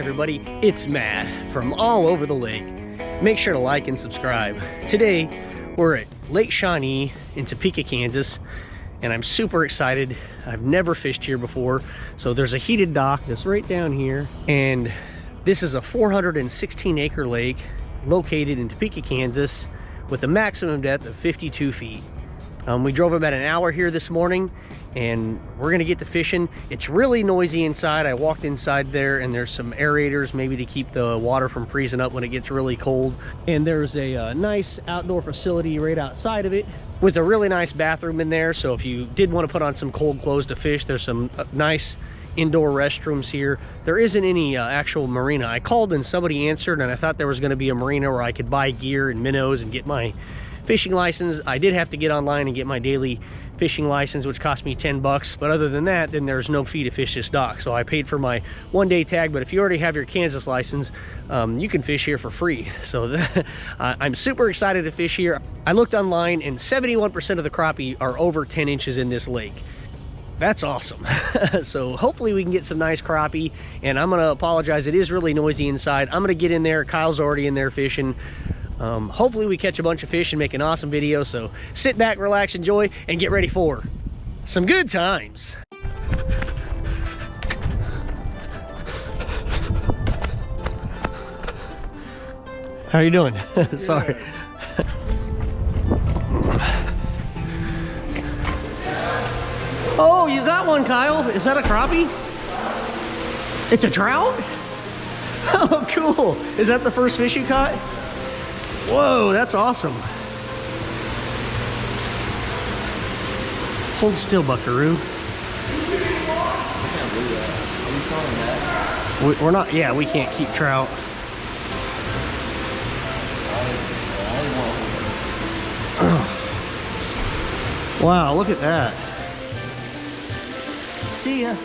everybody, it's Matt from all over the lake. Make sure to like and subscribe. Today we're at Lake Shawnee in Topeka, Kansas, and I'm super excited. I've never fished here before. So there's a heated dock that's right down here, and this is a 416 acre lake located in Topeka, Kansas with a maximum depth of 52 feet. We drove about an hour here this morning, and we're gonna get to fishing. It's really noisy inside. I walked inside there, and there's some aerators maybe to keep the water from freezing up when it gets really cold. And there's a nice outdoor facility right outside of it with a really nice bathroom in there. So if you did want to put on some cold clothes to fish, there's some nice indoor restrooms here. There isn't any actual marina. I called and somebody answered, and I thought there was going to be a marina where I could buy gear and minnows and get my fishing license. I did have to get online and get my daily fishing license, which cost me 10 bucks. But other than that, then there's no fee to fish this dock. So I paid for my one-day tag, but if you already have your Kansas license, you can fish here for free. So I'm super excited to fish here. I looked online, and 71% of the crappie are over 10 inches in this lake. That's awesome. So hopefully we can get some nice crappie, and I'm gonna apologize, it is really noisy inside. I'm gonna get in there. Kyle's already in there fishing. Hopefully we catch a bunch of fish and make an awesome video. So sit back, relax, enjoy, and get ready for some good times. How are you doing? Sorry. Oh, you got one, Kyle. Is that a crappie? It's a trout? Oh, cool. Is that the first fish you caught? Whoa, that's awesome. Hold still, buckaroo. We're not, yeah, we can't keep trout. Wow, look at that. See ya.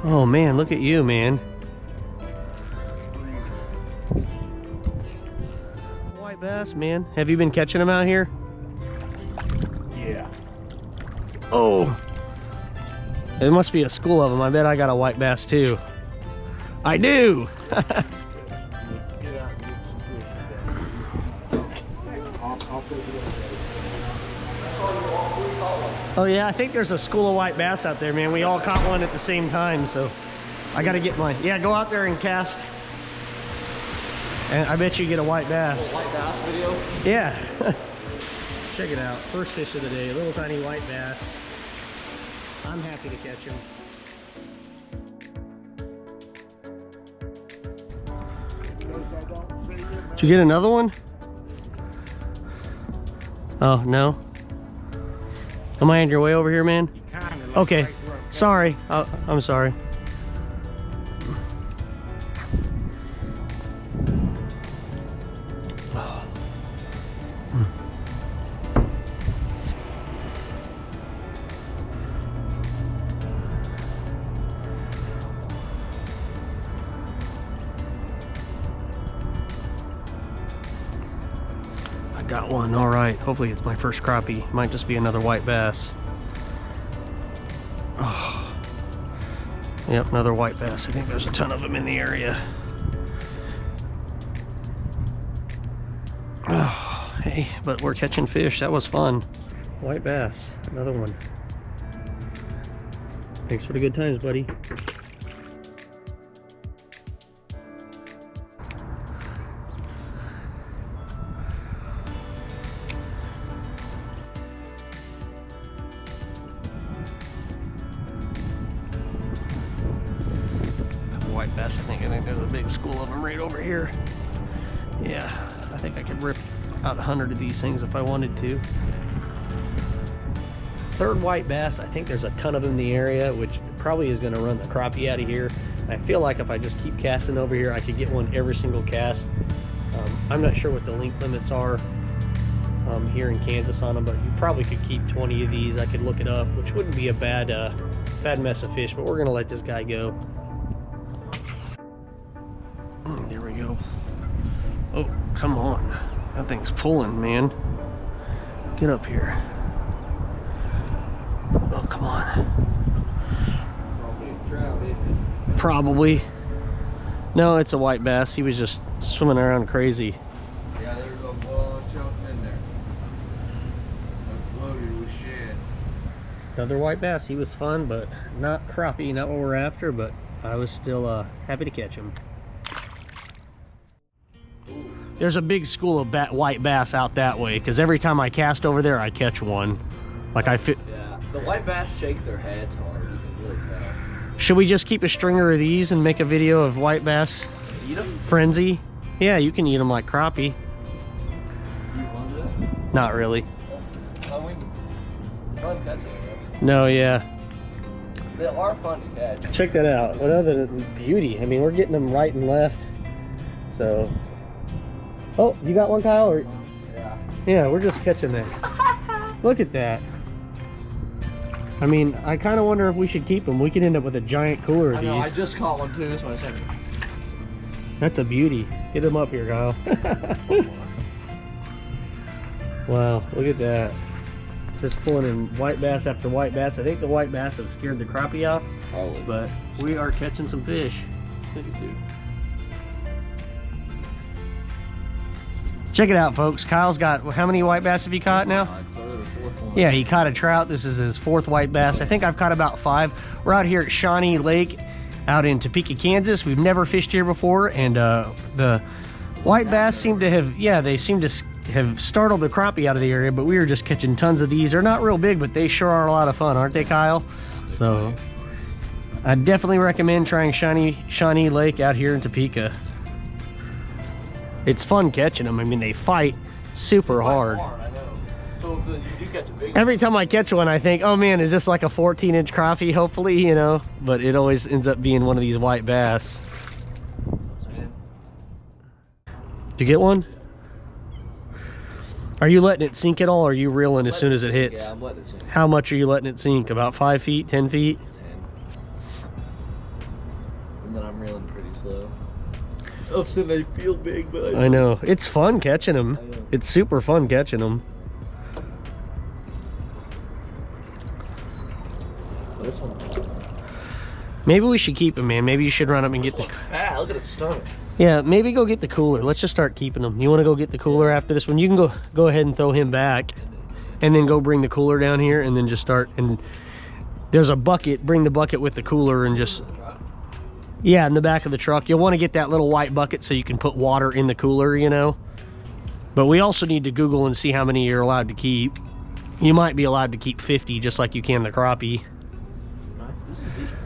Oh man, look at you, man. White bass, man. Have you been catching them out here? Yeah. Oh, it must be a school of them. I bet I got a white bass too. I do. Oh yeah, I think there's a school of white bass out there, man. We all caught one at the same time, so I gotta get mine. Yeah, go out there and cast, and I bet you get a white bass. A white bass video? Yeah. Check it out. First fish of the day, little tiny white bass. I'm happy to catch him. Did you get another one? Oh, no? Am I on your way over here, man? Okay. Sorry. I'm sorry. Got one. All right, hopefully it's my first crappie. Might just be another white bass. Oh. Yep, another white bass. I think there's a ton of them in the area. Oh, hey, but we're catching fish. That was fun. White bass, another one. Thanks for the good times, buddy. White bass, I think there's a big school of them right over here. Yeah, I think I could rip out 100 of these things if I wanted to. Third white bass, I think there's a ton of them in the area, which probably is going to run the crappie out of here. I feel like if I just keep casting over here, I could get one every single cast. I'm not sure what the length limits are, here in Kansas on them, but you probably could keep 20 of these. I could look it up, which wouldn't be a bad mess of fish, but we're gonna let this guy go. There we go. Oh, come on. That thing's pulling, man. Get up here. Oh, come on. Probably a trout, isn't it? Probably. No, it's a white bass. He was just swimming around crazy. Yeah, there's a bunch of them in there. That's loaded with shit. Another white bass. He was fun, but not crappie, not what we're after, but I was still happy to catch him. There's a big school of white bass out that way, because every time I cast over there, I catch one. Like I fit. Yeah, the white bass shake their heads hard. You can really tell. Should we just keep a stringer of these and make a video of white bass Eat them? frenzy? Yeah, you can eat them like crappie. You want that? Not really. Oh, we can fun catching them. No, yeah. They are fun to catch. Check that out. What other beauty? I mean, we're getting them right and left. So. Oh, you got one, Kyle? Or... Yeah. Yeah, we're just catching that. Look at that. I mean, I kind of wonder if we should keep them. We could end up with a giant cooler of I know, I these. just caught one too. That's what I said. That's a beauty. Get them up here, Kyle. Wow, look at that. Just pulling in white bass after white bass. I think the white bass have scared the crappie off, Probably. but we are catching some fish. Check it out, folks. Kyle's got, how many white bass have you caught now? My third or fourth one. Yeah, he caught a trout. This is his fourth white bass. I think I've caught about 5. We're out here at Shawnee Lake out in Topeka, Kansas. We've never fished here before, and the white bass seem to have, yeah, they seem to have startled the crappie out of the area, but we were just catching tons of these. They're not real big, but they sure are a lot of fun, aren't they, Kyle? So I definitely recommend trying Shawnee Lake out here in Topeka. It's fun catching them. I mean, they fight super hard. I know. So if you do catch a big Every time I catch one, I think, oh man, is this like a 14-inch crappie, hopefully, you know? But it always ends up being one of these white bass. Did you get one? Are you letting it sink at all, or are you reeling as soon as it hits? Yeah, I'm letting it sink. How much are you letting it sink? About 5 feet, 10 feet? 10. And then I'm reeling pretty slow. Oh, so they feel big, but I know. It's fun catching them. I know. It's super fun catching them. This one. Maybe we should keep them, man. Maybe you should run up and get the... Fat. Look at his stomach. Yeah, maybe go get the cooler. Let's just start keeping them. You want to go get the cooler after this one? You can go ahead and throw him back, and then go bring the cooler down here, and then just start. And there's a bucket. Bring the bucket with the cooler and just... Yeah, in the back of the truck. You'll want to get that little white bucket so you can put water in the cooler, you know. But we also need to Google and see how many you're allowed to keep. You might be allowed to keep 50, just like you can the crappie. This is decent.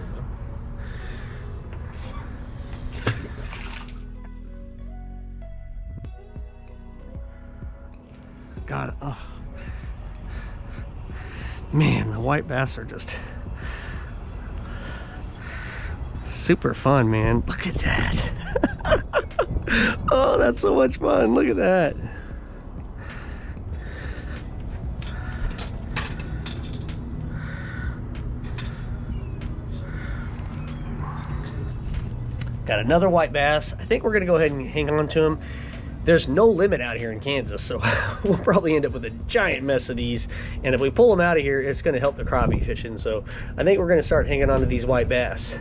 God, oh. Man, the white bass are just super fun, man. Look at that. Oh, that's so much fun. Look at that. Got another white bass. I think we're gonna go ahead and hang on to him. There's no limit out here in Kansas, so we'll probably end up with a giant mess of these. And if we pull them out of here, it's gonna help the crappie fishing. So I think we're gonna start hanging on to these white bass.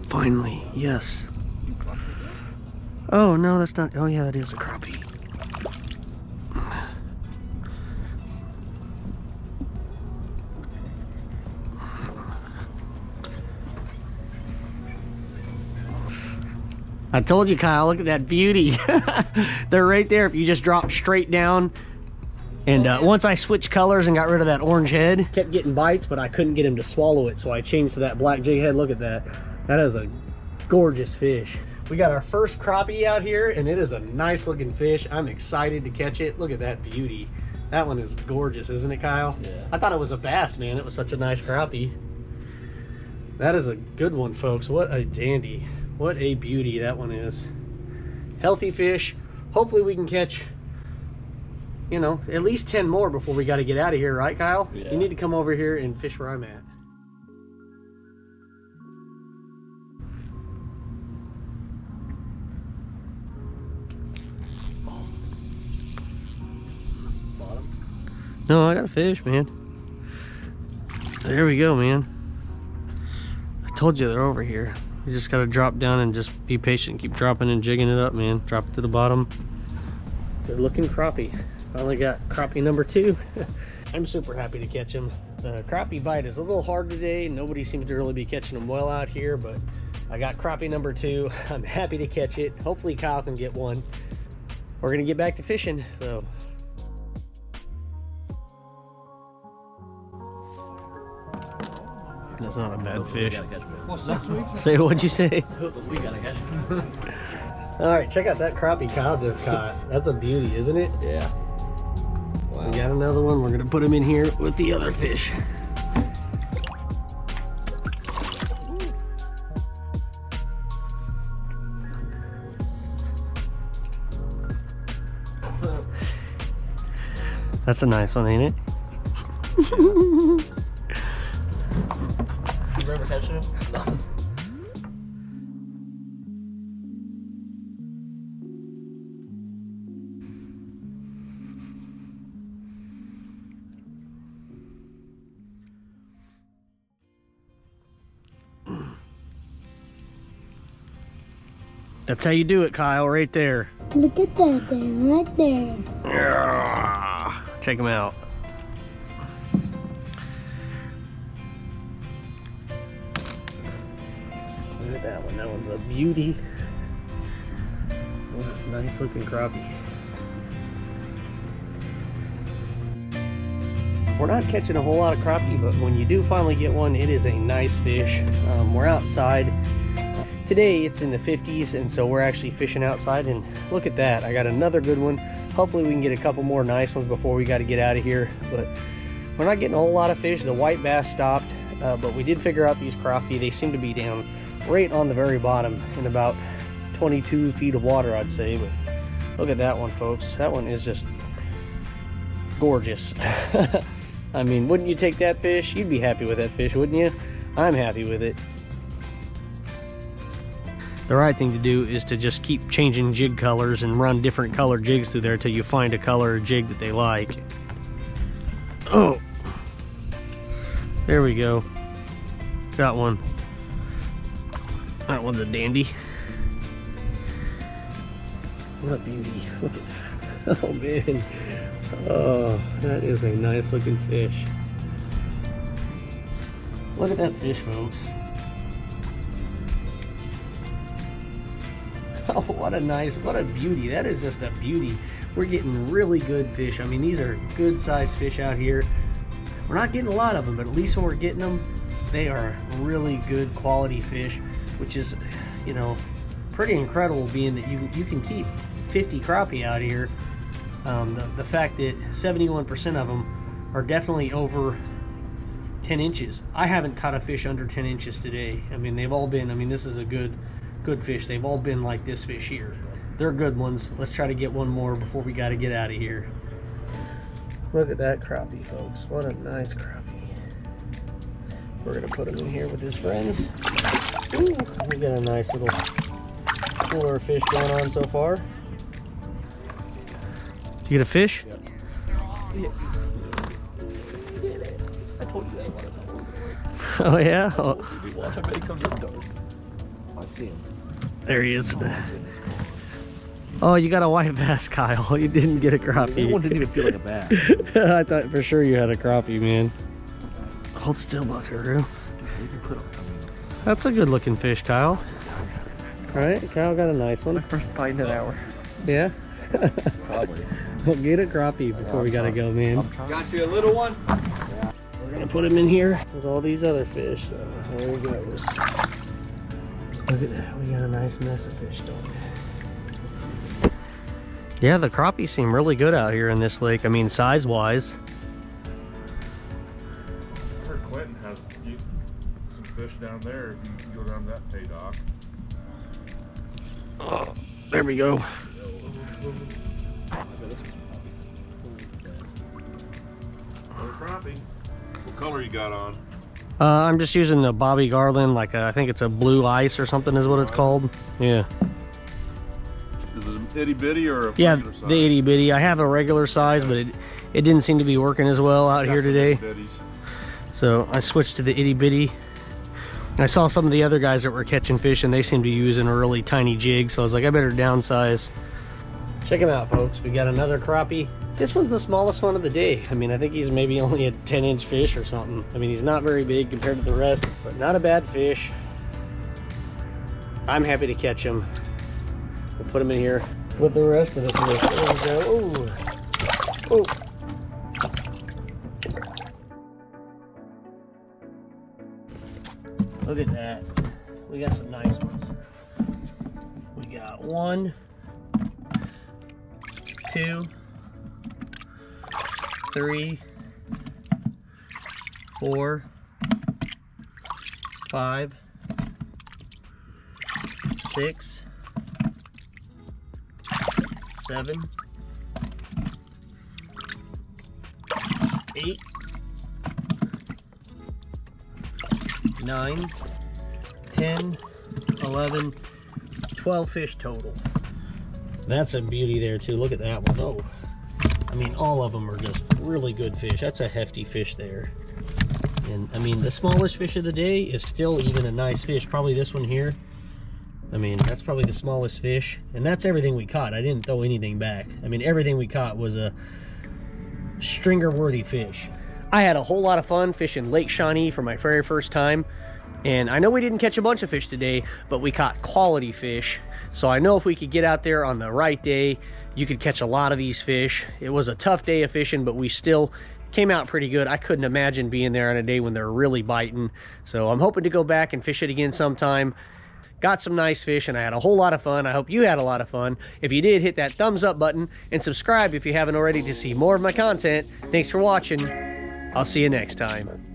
Finally, yes. Oh, no, that's not, oh yeah, that is a crappie. I told you, Kyle, look at that beauty. They're right there if you just drop straight down. And once I switched colors and got rid of that orange head, kept getting bites, but I couldn't get him to swallow it, so I changed to that black jig head. Look at that. That is a gorgeous fish. We got our first crappie out here, and it is a nice looking fish. I'm excited to catch it. Look at that beauty. That one is gorgeous, isn't it, Kyle? Yeah. I thought it was a bass, man. It was such a nice crappie. That is a good one, folks. What a dandy. What a beauty that one is. Healthy fish. Hopefully we can catch, you know, at least 10 more before we got to get out of here, right, Kyle? Yeah. You need to come over here and fish where I'm at. No, I got a fish, man. There we go, man. I told you they're over here. You just gotta drop down and just be patient. Keep dropping and jigging it up, man. Drop it to the bottom. Good looking crappie. Finally got crappie number 2. I'm super happy to catch him. The crappie bite is a little hard today. Nobody seems to really be catching them well out here, but I got crappie number 2. I'm happy to catch it. Hopefully Kyle can get one. We're gonna get back to fishing, so. That's not a bad fish. Say, what'd you say? We gotta catch him. All right, check out that crappie Kyle just caught. That's a beauty, isn't it? Yeah. Wow. We got another one. We're gonna put him in here with the other fish. That's a nice one, ain't it? You remember catching him? No. That's how you do it, Kyle, right there. Look at that thing right there. Yeah. Check him out. Look at that one. That one's a beauty. What a nice looking crappie. We're not catching a whole lot of crappie, but when you do finally get one, it is a nice fish. We're outside. Today it's in the 50s, and so we're actually fishing outside, and look at that. I got another good one. Hopefully we can get a couple more nice ones before we got to get out of here, but we're not getting a whole lot of fish. The white bass stopped, but we did figure out these crappie. They seem to be down right on the very bottom in about 22 feet of water, I'd say. But look at that one, folks. That one is just gorgeous. I mean, wouldn't you take that fish? You'd be happy with that fish, wouldn't you? I'm happy with it. The right thing to do is to just keep changing jig colors and run different color jigs through there till you find a color or jig that they like. Oh, there we go. Got one. That one's a dandy. What a beauty. Look at that. Oh man. Oh, that is a nice looking fish. Look at that fish, folks. Oh, what a beauty. That is just a beauty. We're getting really good fish. I mean, these are good sized fish out here. We're not getting a lot of them, but at least when we're getting them, they are really good quality fish, which is, you know, pretty incredible, being that you can keep 50 crappie out here. The fact that 71% of them are definitely over 10 inches. I haven't caught a fish under 10 inches today. I mean, they've all been, I mean, this is a good fish. They've all been like this fish here. They're good ones. Let's try to get one more before we got to get out of here. Look at that crappie, folks. What a nice crappie. We're gonna put him in here with his friends. Ooh, we got a nice little cooler fish going on so far. Did you get a fish? Yeah. I told you that one. Oh yeah? Oh. Watch how many comes up dark. I see him. There he is. Oh, you got a white bass, Kyle. You didn't get a crappie. That one didn't even feel like a bass. I thought for sure you had a crappie, man. Hold still, buckaroo. That's a good looking fish, Kyle. All right, Kyle got a nice one. My first bite in an hour. Yeah? Probably. We'll get a crappie before we gotta go, man. Got you a little one? We're gonna put him in here with all these other fish, so there he goes. Look at that, we got a nice mess of fish, don't we? Yeah, the crappie seem really good out here in this lake. I mean, size-wise. I heard Clinton has some fish down there if you go down that pay dock. Oh, there we go. Crappie. What color you got on? I'm just using the Bobby Garland, like I think it's a blue ice or something is what it's called. Yeah. Is it an itty bitty or a Yeah, regular size? the itty bitty. I have a regular size, but it didn't seem to be working as well out here today. So I switched to the itty bitty. I saw some of the other guys that were catching fish and they seemed to be using a really tiny jig, so I was like, I better downsize. Check him out, folks. We got another crappie. This one's the smallest one of the day. I mean, I think he's maybe only a 10-inch fish or something. I mean, he's not very big compared to the rest, but not a bad fish. I'm happy to catch him. We'll put him in here with the rest of the fish. There we go. Ooh. Ooh. Look at that. We got some nice ones. We got 1, 2, 3, 4, 5, 6, 7, 8, 9, 10, 11, 12 fish total. That's a beauty there too. Look at that one. Oh, I mean, all of them are just really good fish. That's a hefty fish there. And I mean, the smallest fish of the day is still even a nice fish. Probably this one here. I mean, that's probably the smallest fish. And that's everything we caught. I didn't throw anything back. I mean, everything we caught was a stringer-worthy fish. I had a whole lot of fun fishing Lake Shawnee for my very first time. And I know we didn't catch a bunch of fish today, but we caught quality fish. So I know if we could get out there on the right day, you could catch a lot of these fish. It was a tough day of fishing, but we still came out pretty good. I couldn't imagine being there on a day when they're really biting. So I'm hoping to go back and fish it again sometime. Got some nice fish and I had a whole lot of fun. I hope you had a lot of fun. If you did, hit that thumbs up button and subscribe if you haven't already to see more of my content. Thanks for watching. I'll see you next time.